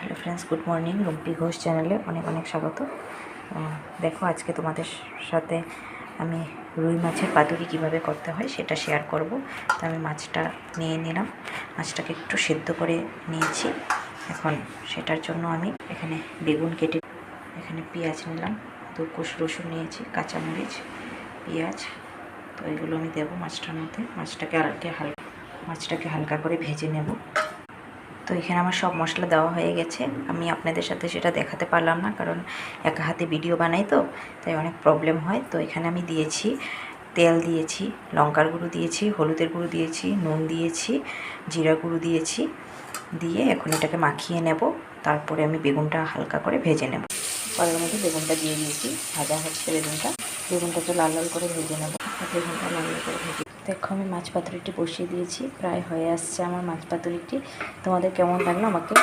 Hello friends, good morning. Rumpi Ghosh চ্যানেলে অনেক অনেক স্বাগত। দেখো, আজকে তোমাদের সাথে আমি রুই মাছের পাতুরি কীভাবে করতে হয় সেটা শেয়ার করব। তো আমি মাছটা নিয়ে নিলাম, মাছটাকে একটু সেদ্ধ করে নিয়েছি। এখন সেটার জন্য আমি এখানে বেগুন কেটে, এখানে পেঁয়াজ নিলাম, 2 কোষ রসুন নিয়েছি, কাঁচামরিচ, পেঁয়াজ। তো এগুলো আমি দেবো মাছটার মধ্যে। মাছটাকে হালকা করে ভেজে নেব। তো এখানে আমার সব মশলা দেওয়া হয়ে গেছে। আমি আপনাদের সাথে সেটা দেখাতে পারলাম না, কারণ একা হাতে ভিডিও বানাই, তো তাই অনেক প্রবলেম হয়। তো এখানে আমি দিয়েছি তেল, দিয়েছি লঙ্কার গুঁড়ো, দিয়েছি হলুদের গুঁড়ো, দিয়েছি নুন, দিয়েছি জিরা গুঁড়ো, দিয়েছি। দিয়ে এখন এটাকে মাখিয়ে নেব। তারপরে আমি বেগুনটা হালকা করে ভেজে নেব। কড়াইয়ের মধ্যে বেগুনটা দিয়ে দিয়েছি, ভাজা হচ্ছে বেগুনটাকে লাল লাল করে ভেজে নেব। বেগুনটা লাল লাল করে ভেজে দেখো, আমি মাছ পাতুরিটি বসিয়ে দিয়েছি, প্রায় হয়ে আসছে আমার মাছ পাতুরিটি। তোমাদের কেমন লাগলো আমাকে